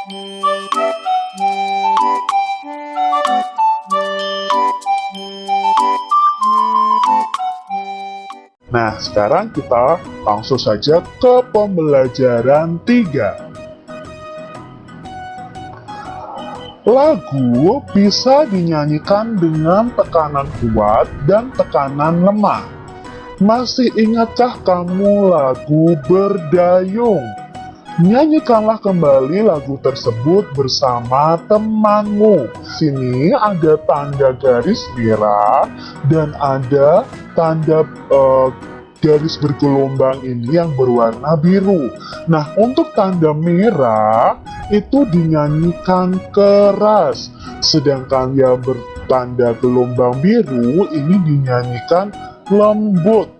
Nah, sekarang kita langsung saja ke pembelajaran 3. Lagu bisa dinyanyikan dengan tekanan kuat dan tekanan lemah. Masih ingatkah kamu lagu Berdayung? Nyanyikanlah kembali lagu tersebut bersama temanmu. Sini ada tanda garis merah dan ada tanda garis bergelombang ini yang berwarna biru. Nah, untuk tanda merah itu dinyanyikan keras, sedangkan yang bertanda gelombang biru ini dinyanyikan lembut.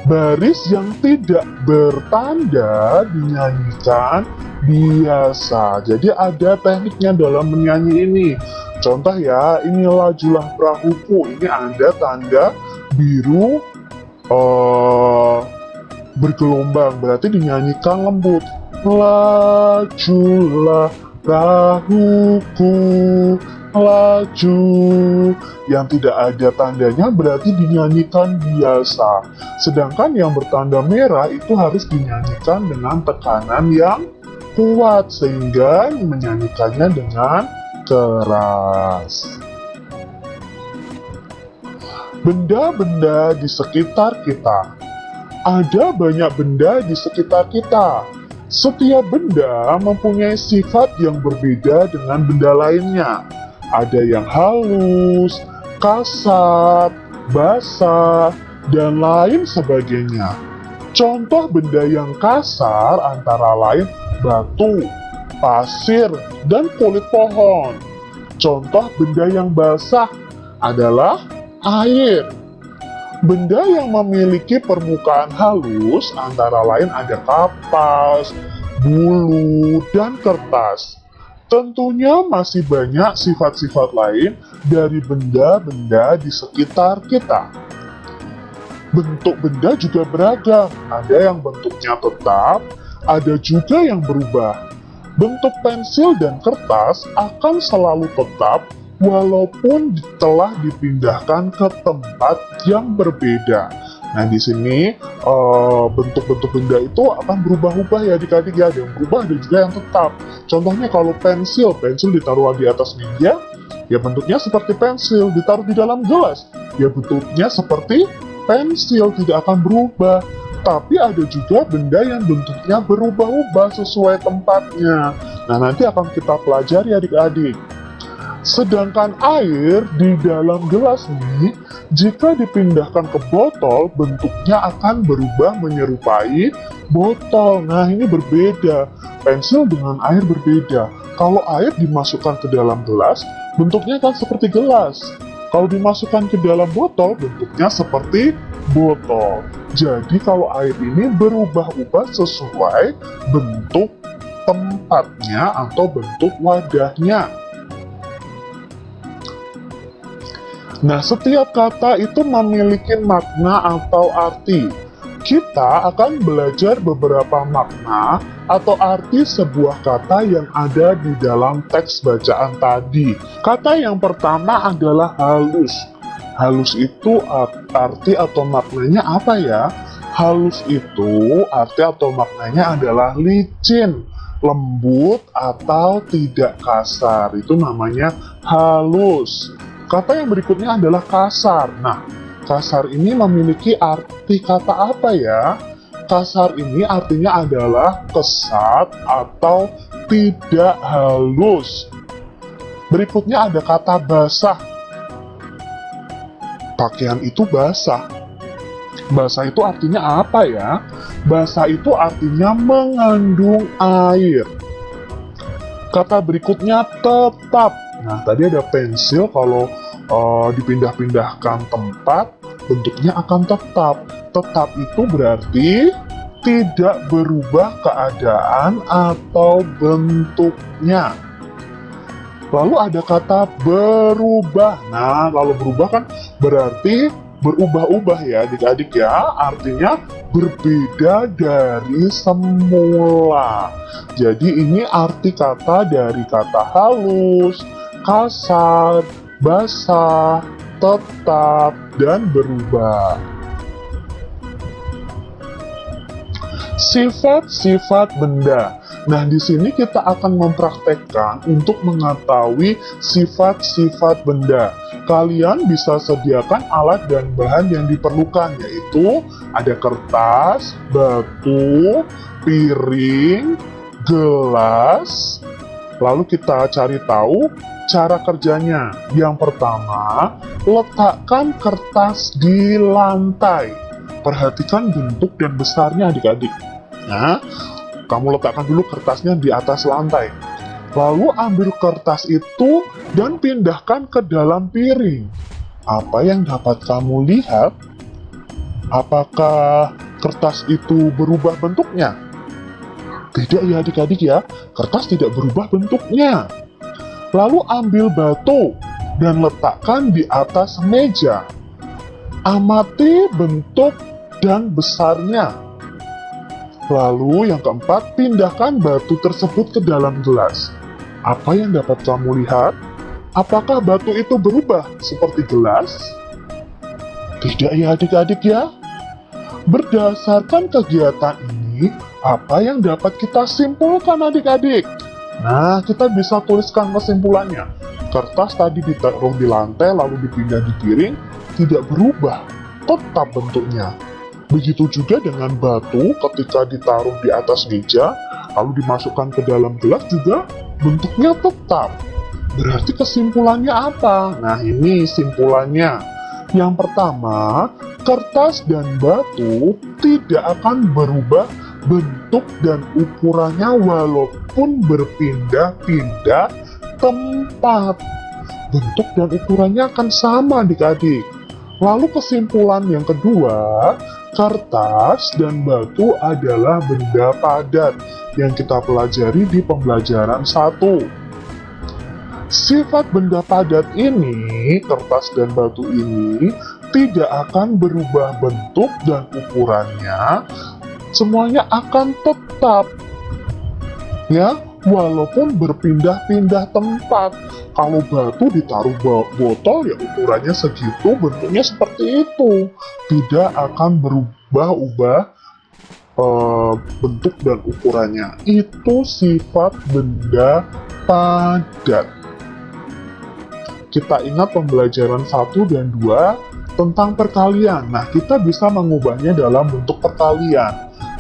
Baris yang tidak bertanda dinyanyikan biasa. Jadi ada tekniknya dalam menyanyi ini. Contoh ya, ini Lajulah Perahuku. Ini ada tanda biru bergelombang, berarti dinyanyikan lembut. Lajulah perahuku, laju. Yang tidak ada tandanya berarti dinyanyikan biasa. Sedangkan yang bertanda merah itu harus dinyanyikan dengan tekanan yang kuat sehingga menyanyikannya dengan keras. Benda-benda di sekitar kita. Ada banyak benda di sekitar kita. Setiap benda mempunyai sifat yang berbeda dengan benda lainnya. Ada yang halus, kasar, basah, dan lain sebagainya. Contoh benda yang kasar antara lain batu, pasir, dan kulit pohon. Contoh benda yang basah adalah air. Benda yang memiliki permukaan halus antara lain ada kapas, bulu, dan kertas. Tentunya masih banyak sifat-sifat lain dari benda-benda di sekitar kita. Bentuk benda juga beragam, ada yang bentuknya tetap, ada juga yang berubah. Bentuk pensil dan kertas akan selalu tetap walaupun telah dipindahkan ke tempat yang berbeda. Nah, di sini bentuk-bentuk benda itu akan berubah-ubah ya adik-adik ya. Ada yang berubah, ada juga yang tetap. Contohnya kalau pensil ditaruh di atas meja, ya bentuknya seperti pensil. Ditaruh di dalam gelas, ya bentuknya seperti pensil, tidak akan berubah. Tapi ada juga benda yang bentuknya berubah-ubah sesuai tempatnya. Nah, nanti akan kita pelajari adik-adik. Sedangkan air di dalam gelas ini, jika dipindahkan ke botol, bentuknya akan berubah menyerupai botol. Nah, ini berbeda. Pensil dengan air berbeda. Kalau air dimasukkan ke dalam gelas, bentuknya akan seperti gelas. Kalau dimasukkan ke dalam botol, bentuknya seperti botol. Jadi, kalau air ini berubah-ubah sesuai bentuk tempatnya atau bentuk wadahnya. Nah, setiap kata itu memiliki makna atau arti. Kita akan belajar beberapa makna atau arti sebuah kata yang ada di dalam teks bacaan tadi. Kata yang pertama adalah halus. Halus itu arti atau maknanya apa ya? Halus itu arti atau maknanya adalah licin, lembut, atau tidak kasar. Itu namanya halus. Kata yang berikutnya adalah kasar. Nah, kasar ini memiliki arti kata apa ya? Kasar ini artinya adalah kesat atau tidak halus. Berikutnya ada kata basah. Pakaian itu basah. Basah itu artinya apa ya? Basah itu artinya mengandung air. Kata berikutnya tetap. Nah, tadi ada pensil, kalau dipindah-pindahkan tempat, bentuknya akan tetap. Tetap itu berarti tidak berubah keadaan atau bentuknya. Lalu ada kata berubah. Nah, kalau berubah kan berarti berubah-ubah ya adik-adik ya, artinya berbeda dari semula. Jadi ini arti kata dari kata halus, kasar, basah, tetap, dan berubah. Sifat-sifat benda. Nah, di sini kita akan mempraktekkan untuk mengetahui sifat-sifat benda. Kalian bisa sediakan alat dan bahan yang diperlukan, yaitu ada kertas, batu, piring, gelas. Lalu kita cari tahu cara kerjanya. Yang pertama, letakkan kertas di lantai. Perhatikan bentuk dan besarnya adik-adik. Nah, kamu letakkan dulu kertasnya di atas lantai. Lalu ambil kertas itu dan pindahkan ke dalam piring. Apa yang dapat kamu lihat? Apakah kertas itu berubah bentuknya? Tidak ya adik-adik ya, kertas tidak berubah bentuknya. Lalu ambil batu dan letakkan di atas meja. Amati bentuk dan besarnya. Lalu yang keempat, pindahkan batu tersebut ke dalam gelas. Apa yang dapat kamu lihat? Apakah batu itu berubah seperti gelas? Tidak ya adik-adik ya. Berdasarkan kegiatan ini, apa yang dapat kita simpulkan adik-adik? Nah, kita bisa tuliskan kesimpulannya. Kertas tadi ditaruh di lantai lalu dipindah di piring, tidak berubah, tetap bentuknya. Begitu juga dengan batu ketika ditaruh di atas meja, lalu dimasukkan ke dalam gelas juga bentuknya tetap. Berarti kesimpulannya apa? Nah, ini simpulannya. Yang pertama, kertas dan batu tidak akan berubah bentuk dan ukurannya walaupun berpindah-pindah tempat. Bentuk dan ukurannya akan sama adik-adik. Lalu kesimpulan yang kedua, kertas dan batu adalah benda padat yang kita pelajari di pembelajaran 1. Sifat benda padat ini, kertas dan batu ini, tidak akan berubah bentuk dan ukurannya, semuanya akan tetap. Ya, walaupun berpindah-pindah tempat. Kalau batu ditaruh botol ya ukurannya segitu, bentuknya seperti itu. Tidak akan berubah-ubah bentuk dan ukurannya. Itu sifat benda padat. Kita ingat pembelajaran 1 dan 2 tentang perkalian. Nah, kita bisa mengubahnya dalam bentuk perkalian.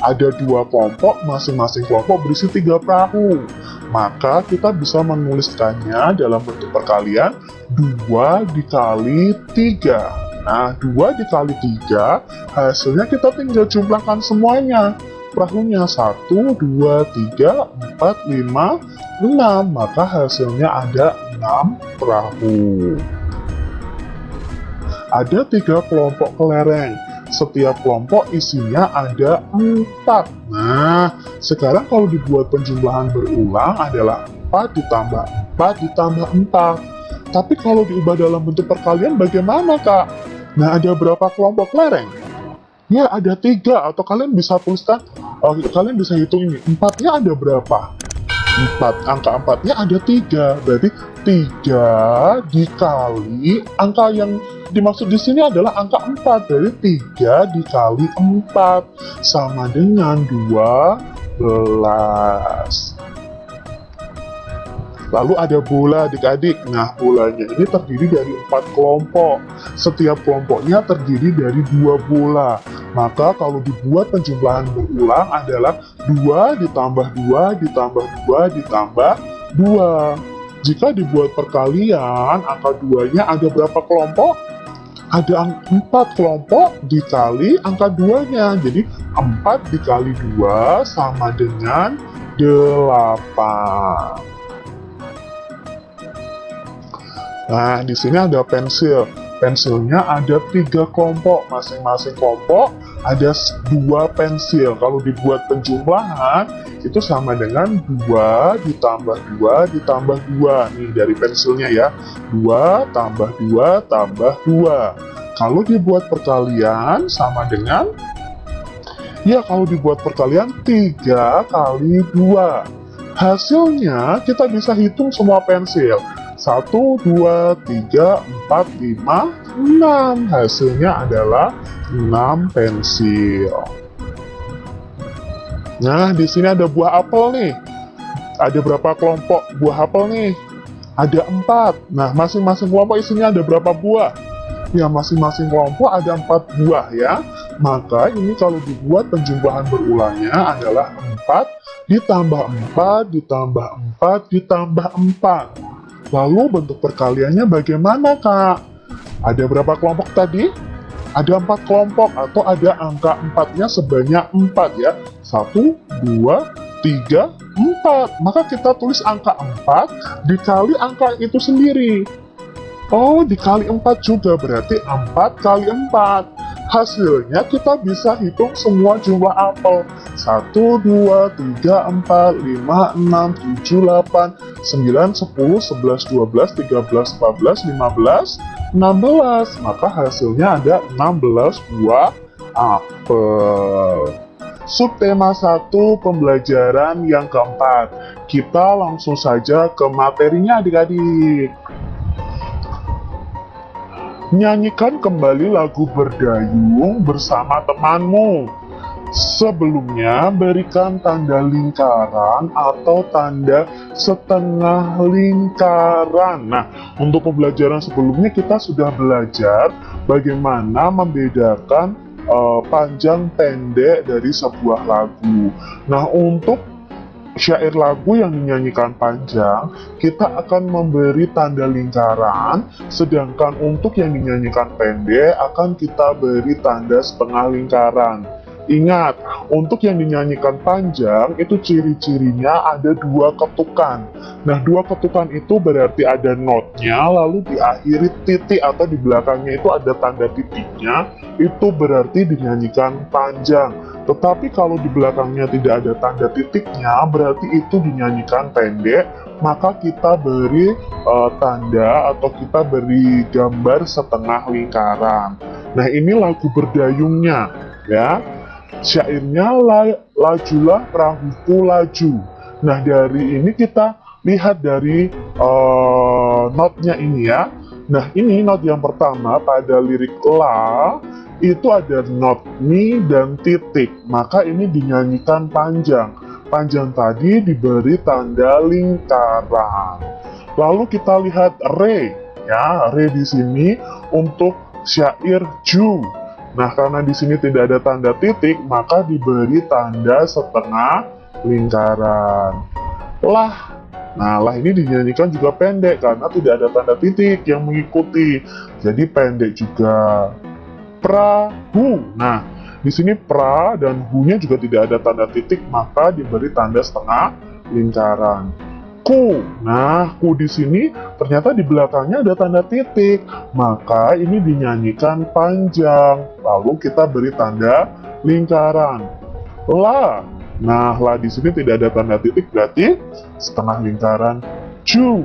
Ada 2 kelompok, masing-masing kelompok berisi 3 perahu. Maka kita bisa menuliskannya dalam bentuk perkalian 2 dikali 3. Nah, 2 dikali 3, hasilnya kita tinggal jumlahkan semuanya. Perahunya 1, 2, 3, 4, 5, 6. Maka hasilnya ada 6 perahu. Ada 3 kelompok kelereng. Setiap kelompok isinya ada 4. Nah, sekarang kalau dibuat penjumlahan berulang adalah 4 ditambah 4 ditambah 4. Tapi kalau diubah dalam bentuk perkalian bagaimana, Kak? Nah, ada berapa kelompok kelereng? Ya, ada 3. Atau kalian bisa tuliskan, kalian bisa hitung ini. 4-nya ada berapa? 4. Angka 4-nya ada 3. Berarti 3 dikali angka yang dimaksud di sini adalah angka 4. Jadi 3 dikali 4 sama dengan 12. Lalu ada bola adik-adik. Nah, bolanya ini terdiri dari 4 kelompok. Setiap kelompoknya terdiri dari 2 bola. Maka kalau dibuat penjumlahan berulang adalah 2 ditambah 2 ditambah 2 ditambah 2. Jika dibuat perkalian, angka 2-nya ada berapa kelompok? Ada 4 kelompok dikali angka 2-nya. Jadi 4 dikali 2 sama dengan 8. Nah, di sini ada pensil. Pensilnya ada 3 kelompok. Masing-masing kelompok ada 2 pensil. Kalau dibuat penjumlahan, itu sama dengan 2 ditambah 2 ditambah 2. Nih, dari pensilnya ya. 2 tambah 2 tambah 2. Kalau dibuat perkalian sama dengan, ya kalau dibuat perkalian 3 kali 2. Hasilnya kita bisa hitung semua pensil. 1, 2, 3, 4, 5, 6. Hasilnya adalah 6 pensil. Nah, di sini ada buah apel nih. Ada berapa kelompok buah apel nih? Ada 4. Nah, masing-masing kelompok isinya ada berapa buah? Ya, masing-masing kelompok ada 4 buah ya. Maka ini kalau dibuat penjumlahan berulangnya adalah 4 ditambah 4 ditambah 4 ditambah 4. Lalu bentuk perkaliannya bagaimana, Kak? Ada berapa kelompok tadi? Ada 4 kelompok atau ada angka 4-nya sebanyak 4 ya. 1, 2, 3, 4. Maka kita tulis angka 4 dikali angka itu sendiri. Oh, dikali 4 juga, berarti 4 kali 4. Hasilnya kita bisa hitung semua jumlah apel. 1, 2, 3, 4, 5, 6, 7, 8, 9, 10, 11, 12, 13, 14, 15, 16. Maka hasilnya ada 16 buah apel. Subtema 1 pembelajaran yang keempat. Kita langsung saja ke materinya adik-adik. Nyanyikan kembali lagu Berdayung bersama temanmu. Sebelumnya berikan tanda lingkaran atau tanda setengah lingkaran. Nah, untuk pembelajaran sebelumnya kita sudah belajar bagaimana membedakan panjang pendek dari sebuah lagu. Nah, untuk syair lagu yang dinyanyikan panjang, kita akan memberi tanda lingkaran, sedangkan untuk yang dinyanyikan pendek akan kita beri tanda setengah lingkaran. Ingat, untuk yang dinyanyikan panjang itu ciri-cirinya ada 2 ketukan. Nah, 2 ketukan itu berarti ada notnya, lalu diakhiri titik atau di belakangnya itu ada tanda titiknya, itu berarti dinyanyikan panjang. Tetapi kalau di belakangnya tidak ada tanda titiknya, berarti itu dinyanyikan pendek, maka kita beri tanda atau kita beri gambar setengah lingkaran. Nah, ini lagu Berdayungnya, ya. Syairnya lajulah perahuku laju. Nah, dari ini kita lihat dari notnya ini ya. Nah, ini not yang pertama pada lirik la itu ada not mi dan titik. Maka ini dinyanyikan panjang. Panjang tadi diberi tanda lingkaran. Lalu kita lihat re, ya, re di sini untuk syair ju. Nah, karena di sini tidak ada tanda titik, maka diberi tanda setengah lingkaran. Lah, nah lah ini dinyanyikan juga pendek karena tidak ada tanda titik yang mengikuti. Jadi pendek juga. Perahu. Nah, di sini pra dan hu-nya juga tidak ada tanda titik, maka diberi tanda setengah lingkaran. Ku. Nah, ku di sini ternyata di belakangnya ada tanda titik, maka ini dinyanyikan panjang. Lalu kita beri tanda lingkaran. La. Nah, la di sini tidak ada tanda titik, berarti setengah lingkaran. Ju.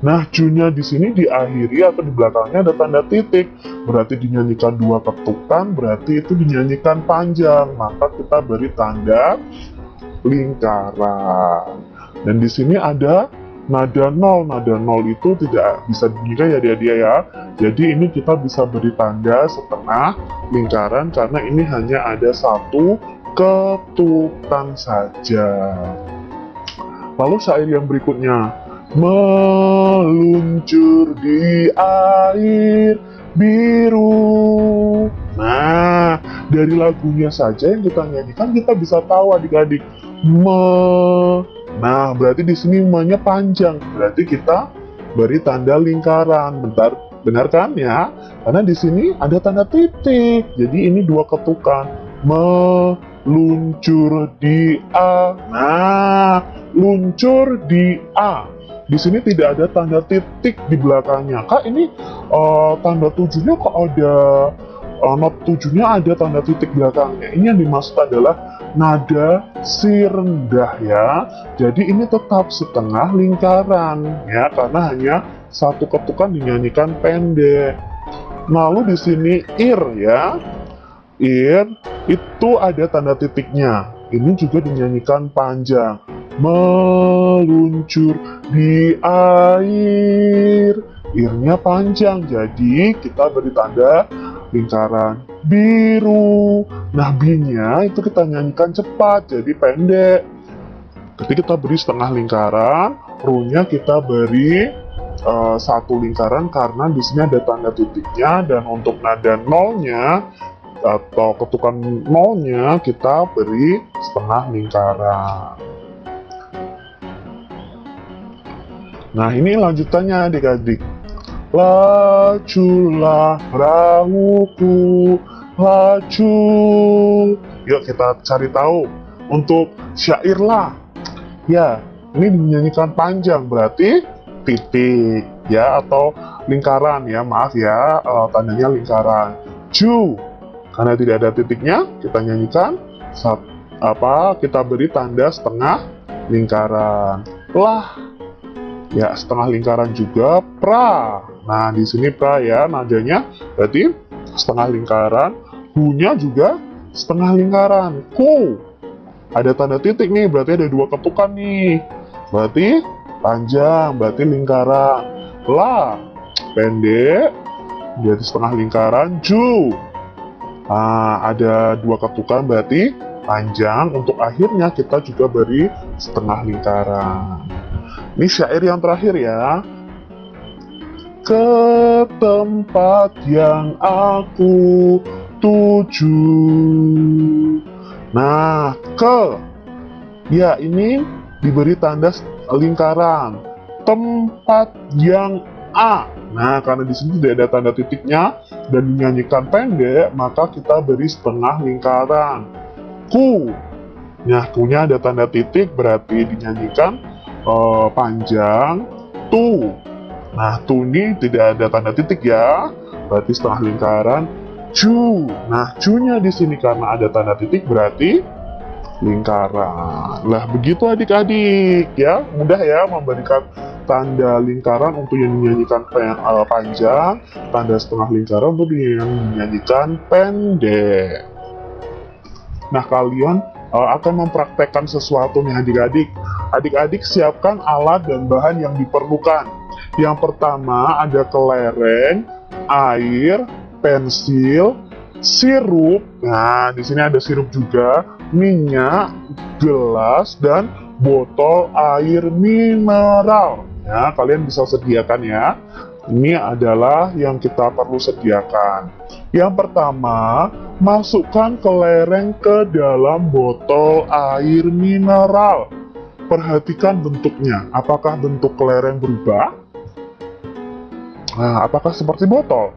Nah, ju-nya di sini diakhiri atau di belakangnya ada tanda titik, berarti dinyanyikan 2 ketukan, berarti itu dinyanyikan panjang, maka kita beri tanda lingkaran. Dan di sini ada nada nol. Nada nol itu tidak bisa dibunyikan ya dia ya. Jadi ini kita bisa beri tanda setengah lingkaran karena ini hanya ada 1 ketukan saja. Lalu syair yang berikutnya, meluncur di air biru. Nah, dari lagunya saja yang kita nyanyikan kita bisa tahu adik-adik. Nah, berarti di sini me-nya panjang. Berarti kita beri tanda lingkaran. Benar kan ya? Karena di sini ada tanda titik. Jadi ini 2 ketukan. Meluncur di A. Nah, luncur di A. Di sini tidak ada tanda titik di belakangnya. Kak, ini tanda tujuhnya kok ada not tujuhnya ada tanda titik belakangnya. Ini yang dimaksud adalah nada si rendah ya. Jadi ini tetap setengah lingkaran ya, karena hanya 1 ketukan dinyanyikan pendek. Lalu di sini ir ya. Ir itu ada tanda titiknya. Ini juga dinyanyikan panjang. Meluncur di air. Irnya panjang, jadi kita beri tanda lingkaran biru. Nah, B-nya itu kita nyanyikan cepat, jadi pendek. Ketika kita beri setengah lingkaran, ru-nya kita beri satu lingkaran karena di sini ada tanda titiknya, dan untuk nada nolnya atau ketukan nolnya kita beri setengah lingkaran. Nah, ini lanjutannya adik-adik. Lajulah perahuku, laju. Yuk kita cari tahu. Untuk syairlah. Ya, ini dinyanyikan panjang, berarti titik ya, atau lingkaran ya, maaf ya, tandanya lingkaran. Ju, karena tidak ada titiknya, kita nyanyikan kita beri tanda setengah lingkaran. Lah, ya setengah lingkaran juga. Pra, nah di sini pra ya, nadanya berarti setengah lingkaran. Hu-nya juga setengah lingkaran. Ku, ada tanda titik nih, berarti ada dua ketukan nih, berarti panjang, berarti lingkaran. La, pendek, jadi setengah lingkaran. Ju, ada dua ketukan, berarti panjang. Untuk akhirnya kita juga beri setengah lingkaran. Ini syair yang terakhir ya. Ke tempat yang aku tuju. Nah, ke, ya ini diberi tanda lingkaran. Tempat yang A. Nah, karena di sini tidak ada tanda titiknya dan dinyanyikan pendek, maka kita beri setengah lingkaran. Ku. Nah, ku-nya ada tanda titik, berarti dinyanyikan panjang. Tu. Nah, tu ini tidak ada tanda titik ya, berarti setengah lingkaran. Ju. Nah, ju-nya di sini karena ada tanda titik berarti lingkaran. Lah, begitu adik-adik ya. Mudah ya memberikan tanda lingkaran untuk yang dinyanyikan panjang, tanda setengah lingkaran untuk yang dinyanyikan pendek. Nah, kalian akan mempraktekkan sesuatu nih adik-adik. Adik-adik siapkan alat dan bahan yang diperlukan. Yang pertama ada kelereng, air, pensil, sirup. Nah, di sini ada sirup juga, minyak, gelas, dan botol air mineral. Ya, kalian bisa sediakan ya. Ini adalah yang kita perlu sediakan. Yang pertama, masukkan kelereng ke dalam botol air mineral. Perhatikan bentuknya. Apakah bentuk kelereng berubah? Nah, apakah seperti botol?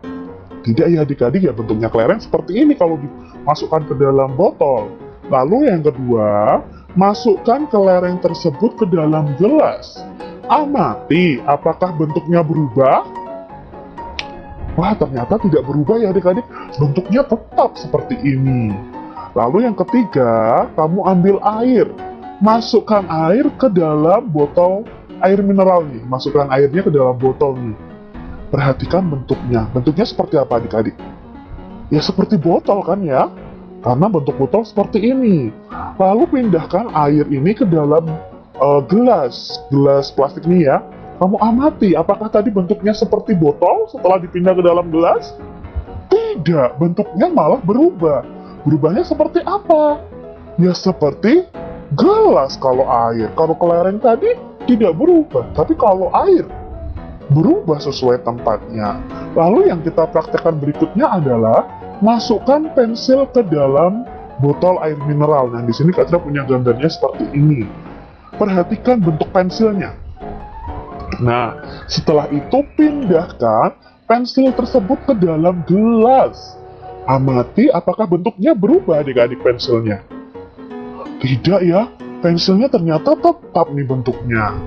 Tidak ya adik-adik, ya bentuknya kelereng seperti ini kalau dimasukkan ke dalam botol. Lalu yang kedua, masukkan kelereng tersebut ke dalam gelas. Amati, apakah bentuknya berubah? Wah, ternyata tidak berubah ya adik-adik, bentuknya tetap seperti ini. Lalu yang ketiga, kamu ambil air. Masukkan air ke dalam botol air mineral nih. Masukkan airnya ke dalam botol nih. Perhatikan bentuknya. Bentuknya seperti apa adik-adik? Ya seperti botol kan ya? Karena bentuk botol seperti ini. Lalu pindahkan air ini ke dalam gelas plastik ini ya. Kamu amati, apakah tadi bentuknya seperti botol setelah dipindah ke dalam gelas? Tidak, bentuknya malah berubah. Berubahnya seperti apa? Ya seperti gelas kalau air. Kalau kelereng tadi tidak berubah, tapi kalau air berubah sesuai tempatnya. Lalu yang kita praktekkan berikutnya adalah masukkan pensil ke dalam botol air mineral. Nah, di sini Kak Citra punya gambarnya seperti ini. Perhatikan bentuk pensilnya. Nah, setelah itu pindahkan pensil tersebut ke dalam gelas. Amati apakah bentuknya berubah adik-adik pensilnya. Tidak ya, pensilnya ternyata tetap nih bentuknya.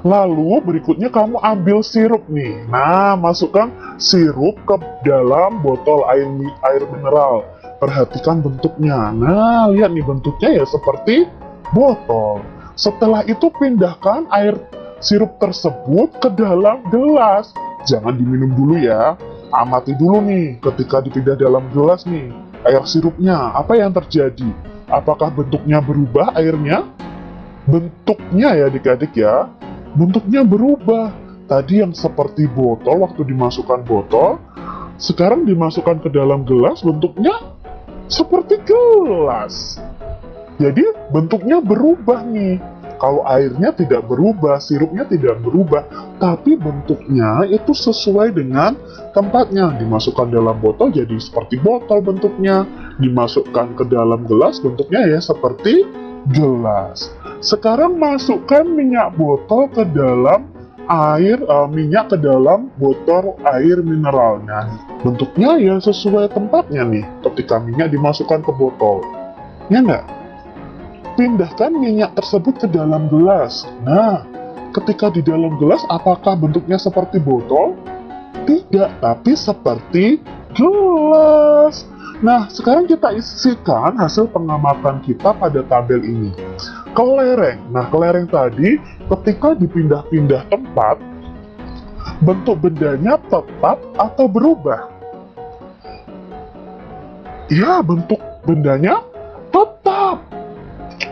Lalu berikutnya kamu ambil sirup nih. Nah, masukkan sirup ke dalam botol air mineral. Perhatikan bentuknya. Nah, lihat nih bentuknya ya seperti botol. Setelah itu pindahkan air sirup tersebut ke dalam gelas. Jangan diminum dulu ya. Amati dulu nih, ketika dipindah dalam gelas nih, air sirupnya, apa yang terjadi? Apakah bentuknya berubah airnya? Bentuknya ya adik-adik ya, bentuknya berubah. Tadi yang seperti botol waktu dimasukkan botol, sekarang dimasukkan ke dalam gelas bentuknya seperti gelas. Jadi bentuknya berubah nih. Kalau airnya tidak berubah, sirupnya tidak berubah, tapi bentuknya itu sesuai dengan tempatnya. Dimasukkan dalam botol jadi seperti botol bentuknya, dimasukkan ke dalam gelas bentuknya ya seperti gelas. Sekarang masukkan minyak botol ke dalam minyak ke dalam botol air mineralnya. Bentuknya ya sesuai tempatnya nih ketika minyak dimasukkan ke botol. Ya enggak? Pindahkan minyak tersebut ke dalam gelas. Nah, ketika di dalam gelas, apakah bentuknya seperti botol? Tidak, tapi seperti gelas. Nah, sekarang kita isikan hasil pengamatan kita pada tabel ini. Kelereng. Nah, kelereng tadi ketika dipindah-pindah tempat, bentuk bendanya tetap atau berubah? Ya, bentuk bendanya tetap.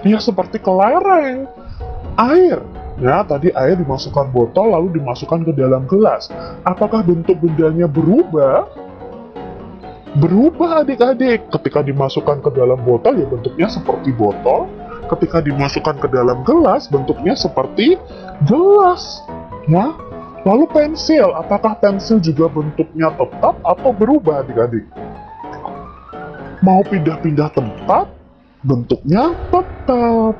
Ya, seperti kelereng. Air. Ya, tadi air dimasukkan botol lalu dimasukkan ke dalam gelas. Apakah bentuk bendanya berubah? Berubah adik-adik. Ketika dimasukkan ke dalam botol ya bentuknya seperti botol. Ketika dimasukkan ke dalam gelas bentuknya seperti gelas. Ya. Lalu pensil. Apakah pensil juga bentuknya tetap atau berubah adik-adik? Mau pindah-pindah tempat? Bentuknya tetap.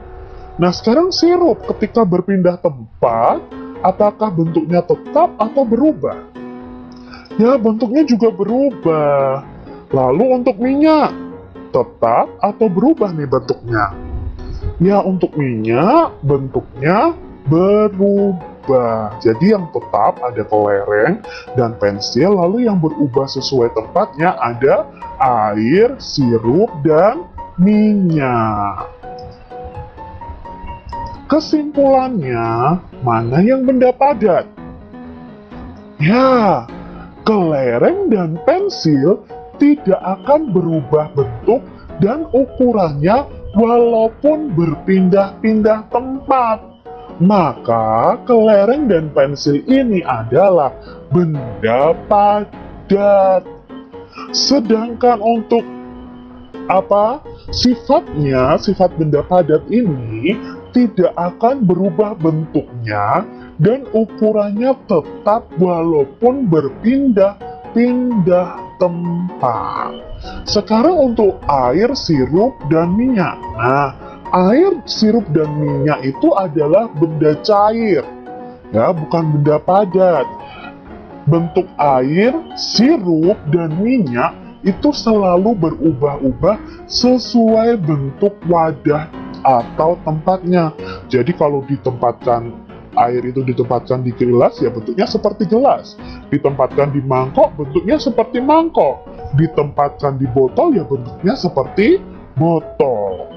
Nah, sekarang sirup ketika berpindah tempat, apakah bentuknya tetap atau berubah? Ya, bentuknya juga berubah. Lalu untuk minyak, tetap atau berubah nih bentuknya? Ya, untuk minyak, bentuknya berubah. Jadi yang tetap ada kelereng dan pensil, lalu yang berubah sesuai tempatnya ada air, sirup, dan minyak. Kesimpulannya, mana yang benda padat? Ya, kelereng dan pensil tidak akan berubah bentuk dan ukurannya walaupun berpindah-pindah tempat. Maka kelereng dan pensil ini adalah benda padat. Sedangkan untuk sifatnya, sifat benda padat ini tidak akan berubah bentuknya dan ukurannya tetap walaupun berpindah-pindah tempat. Sekarang untuk air, sirup, dan minyak. Nah, air, sirup, dan minyak itu adalah benda cair, ya, bukan benda padat. Bentuk air, sirup, dan minyak itu selalu berubah-ubah sesuai bentuk wadah atau tempatnya. Jadi kalau air itu ditempatkan di gelas, ya bentuknya seperti gelas. Ditempatkan di mangkok, bentuknya seperti mangkok. Ditempatkan di botol, ya bentuknya seperti botol.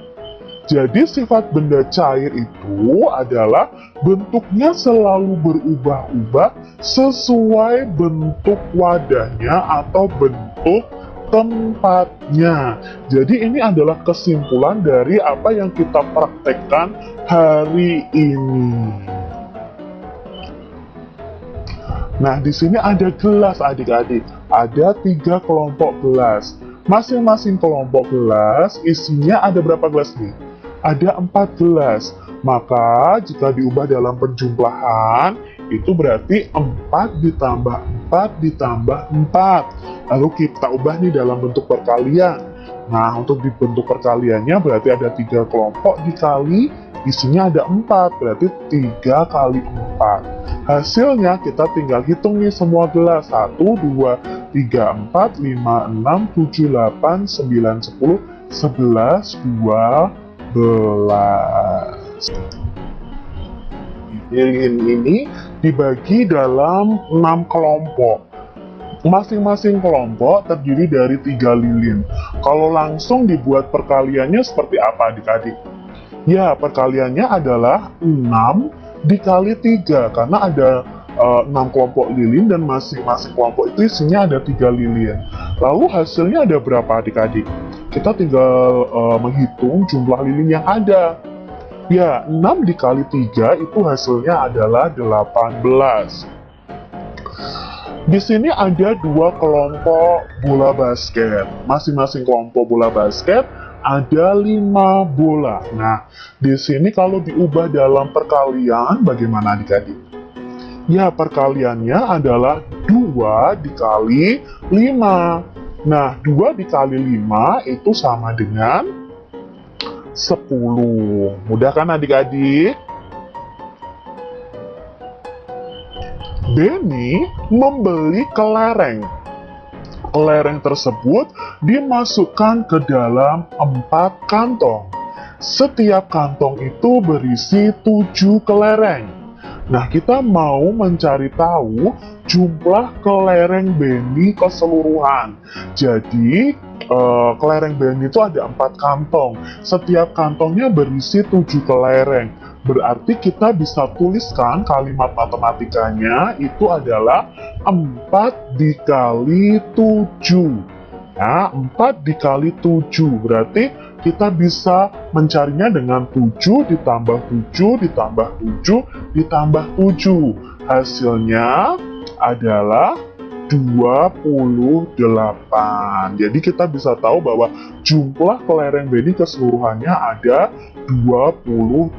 Jadi sifat benda cair itu adalah bentuknya selalu berubah-ubah sesuai bentuk wadahnya atau bentuk tempatnya. Jadi ini adalah kesimpulan dari apa yang kita praktekkan hari ini. Nah, di sini ada gelas adik-adik. Ada 3 kelompok gelas. Masing-masing kelompok gelas isinya ada berapa gelas nih? Ada 4 gelas. Maka jika diubah dalam penjumlahan, itu berarti 4 ditambah 4 ditambah 4. Lalu kita ubah nih dalam bentuk perkalian. Nah, untuk di bentuk perkaliannya berarti ada 3 kelompok dikali isinya ada 4, berarti 3 kali 4. Hasilnya kita tinggal hitung nih semua gelas. 1, 2, 3, 4, 5, 6, 7, 8, 9, 10, 11, 12. Lilin ini dibagi dalam 6 kelompok. Masing-masing kelompok terdiri dari 3 lilin. Kalau langsung dibuat perkaliannya seperti apa adik-adik? Ya, perkaliannya adalah 6 dikali 3 karena ada 6 kelompok lilin dan masing-masing kelompok itu isinya ada 3 lilin. Lalu hasilnya ada berapa adik-adik? Kita tinggal menghitung jumlah lilin yang ada. Ya, 6 dikali 3 itu hasilnya adalah 18. Di sini ada 2 kelompok bola basket. Masing-masing kelompok bola basket ada 5 bola. Nah, di sini kalau diubah dalam perkalian, bagaimana adik-adik? Ya, perkaliannya adalah 2 dikali 5. Nah, 2 dikali 5 itu sama dengan 10. Mudah kan adik-adik? Benny membeli kelereng. Kelereng tersebut dimasukkan ke dalam 4 kantong. Setiap kantong itu berisi 7 kelereng. Nah, kita mau mencari tahu jumlah kelereng Benny keseluruhan. Jadi, kelereng Benny itu ada 4 kantong. Setiap kantongnya berisi 7 kelereng. Berarti kita bisa tuliskan kalimat matematikanya itu adalah 4 dikali 7. Ya, 4 dikali 7. Berarti kita bisa mencarinya dengan 7 ditambah 7 ditambah 7 ditambah 7. Hasilnya adalah 28. Jadi kita bisa tahu bahwa jumlah kelereng Benny keseluruhannya ada 28.